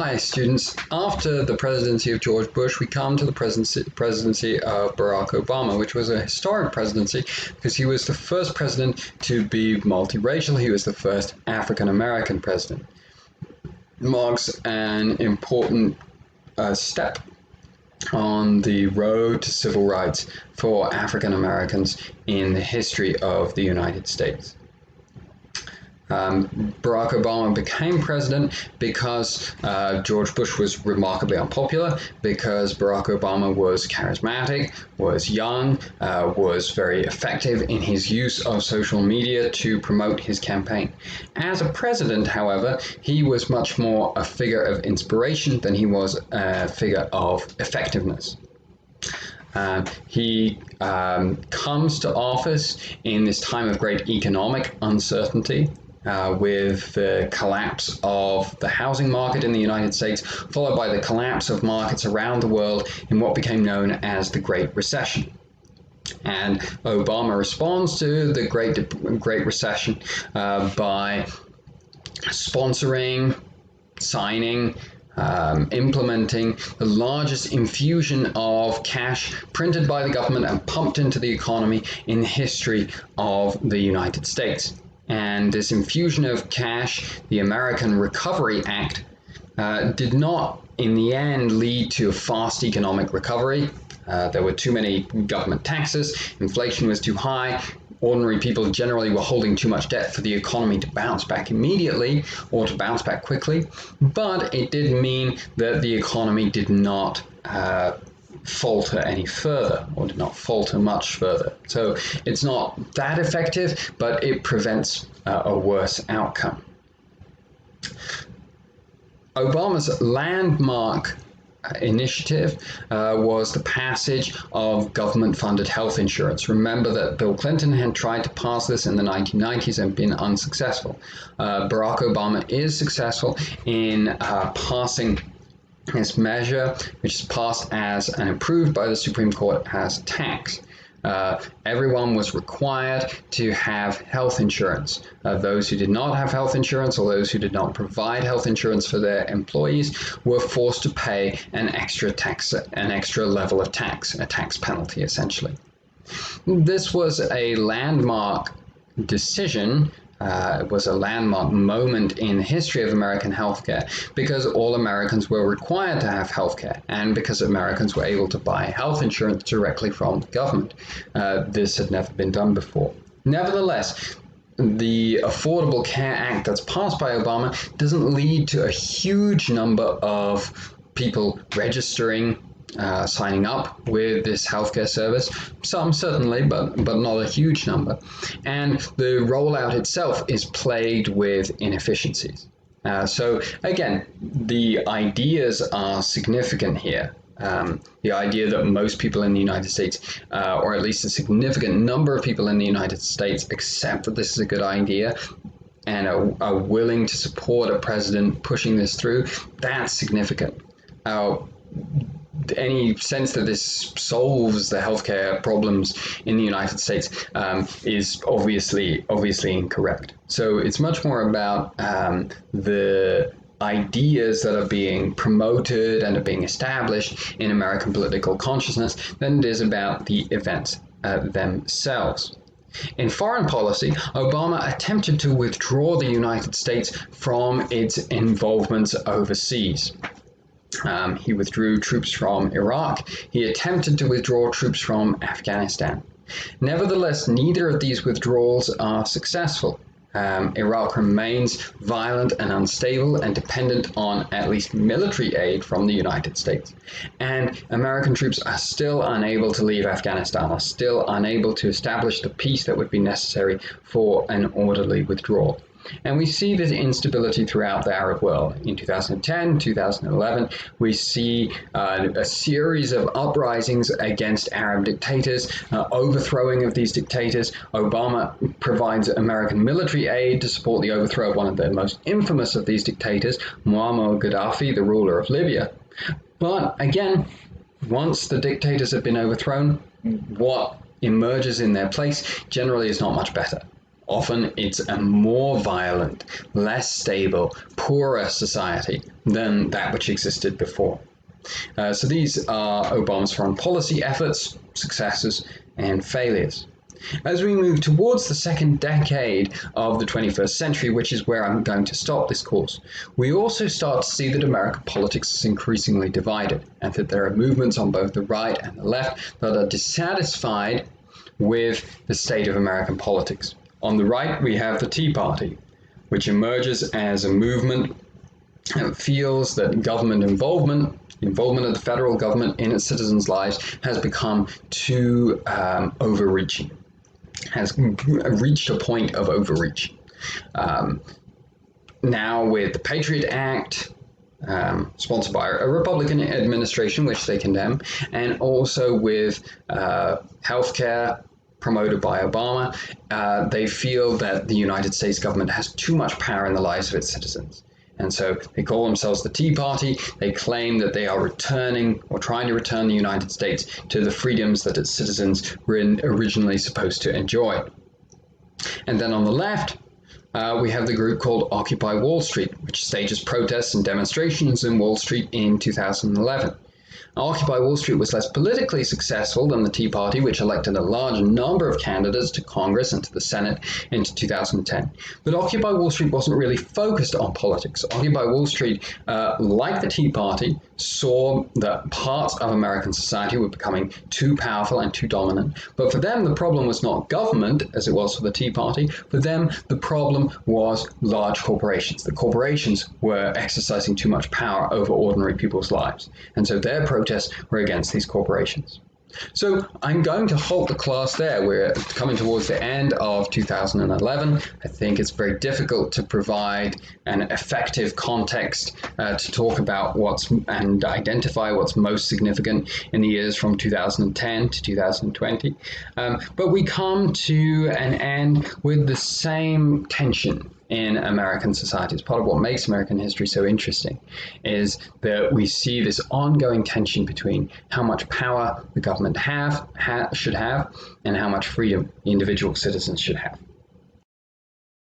Hi students, after the presidency of George Bush, we come to the presidency of Barack Obama, which was a historic presidency because he was the first president to be multiracial. He was the first African American president. It marks an important step on the road to civil rights for African Americans in the history of the United States. Barack Obama became president because George Bush was remarkably unpopular, because Barack Obama was charismatic, was young, was very effective in his use of social media to promote his campaign. As a president, however, he was much more a figure of inspiration than he was a figure of effectiveness. He comes to office in this time of great economic uncertainty. With the collapse of the housing market in the United States, followed by the collapse of markets around the world in what became known as the Great Recession. And Obama responds to the Great Recession by sponsoring, signing, implementing the largest infusion of cash printed by the government and pumped into the economy in the history of the United States. And this infusion of cash, the American Recovery Act, did not, in the end, lead to a fast economic recovery. There were too many government taxes, inflation was too high, ordinary people generally were holding too much debt for the economy to bounce back immediately or to bounce back quickly. But it did mean that the economy did not falter any further, or did not falter much further. So it's not that effective, but it prevents a worse outcome. Obama's landmark initiative was the passage of government-funded health insurance. Remember that Bill Clinton had tried to pass this in the 1990s and been unsuccessful. Barack Obama is successful in passing this measure, which is passed as and approved by the Supreme Court as tax. Everyone was required to have health insurance. Those who did not have health insurance, or those who did not provide health insurance for their employees, were forced to pay an extra level of tax, a tax penalty essentially. This was a landmark decision. It was a landmark moment in the history of American healthcare because all Americans were required to have healthcare, and because Americans were able to buy health insurance directly from the government. This had never been done before. Nevertheless, the Affordable Care Act that's passed by Obama doesn't lead to a huge number of people registering, signing up with this healthcare service. Some certainly, but not a huge number. And the rollout itself is plagued with inefficiencies. So again, the ideas are significant here. The idea that most people in the United States, or at least a significant number of people in the United States, accept that this is a good idea and are willing to support a president pushing this through, that's significant. Any sense that this solves the healthcare problems in the United States is obviously incorrect. So it's much more about the ideas that are being promoted and are being established in American political consciousness than it is about the events themselves. In foreign policy, Obama attempted to withdraw the United States from its involvements overseas. He withdrew troops from Iraq. He attempted to withdraw troops from Afghanistan. Nevertheless, neither of these withdrawals are successful. Iraq remains violent and unstable and dependent on at least military aid from the United States. And American troops are still unable to leave Afghanistan, are still unable to establish the peace that would be necessary for an orderly withdrawal. And we see this instability throughout the Arab world. In 2010, 2011, we see a series of uprisings against Arab dictators, overthrowing of these dictators. Obama provides American military aid to support the overthrow of one of the most infamous of these dictators, Muammar Gaddafi, the ruler of Libya. But again, once the dictators have been overthrown, what emerges in their place generally is not much better. Often it's a more violent, less stable, poorer society than that which existed before. So these are Obama's foreign policy efforts, successes, and failures. As we move towards the second decade of the 21st century, which is where I'm going to stop this course, we also start to see that American politics is increasingly divided, and that there are movements on both the right and the left that are dissatisfied with the state of American politics. On the right, we have the Tea Party, which emerges as a movement that feels that government involvement of the federal government in its citizens' lives has become too overreaching, has reached a point of overreach. Now with the Patriot Act, sponsored by a Republican administration, which they condemn, and also with healthcare promoted by Obama, they feel that the United States government has too much power in the lives of its citizens. And so they call themselves the Tea Party. They claim that they are returning or trying to return the United States to the freedoms that its citizens were originally supposed to enjoy. And then on the left, we have the group called Occupy Wall Street, which stages protests and demonstrations in Wall Street in 2011. Occupy Wall Street was less politically successful than the Tea Party, which elected a large number of candidates to Congress and to the Senate in 2010. But Occupy Wall Street wasn't really focused on politics. Occupy Wall Street, like the Tea Party, saw that parts of American society were becoming too powerful and too dominant. But for them, the problem was not government, as it was for the Tea Party. For them, the problem was large corporations. The corporations were exercising too much power over ordinary people's lives. And so their protests were against these corporations. So I'm going to halt the class there. We're coming towards the end of 2011. I think it's very difficult to provide an effective context to talk about and identify what's most significant in the years from 2010 to 2020. But we come to an end with the same tension in American society. It's part of what makes American history so interesting, is that we see this ongoing tension between how much power the government should have and how much freedom individual citizens should have.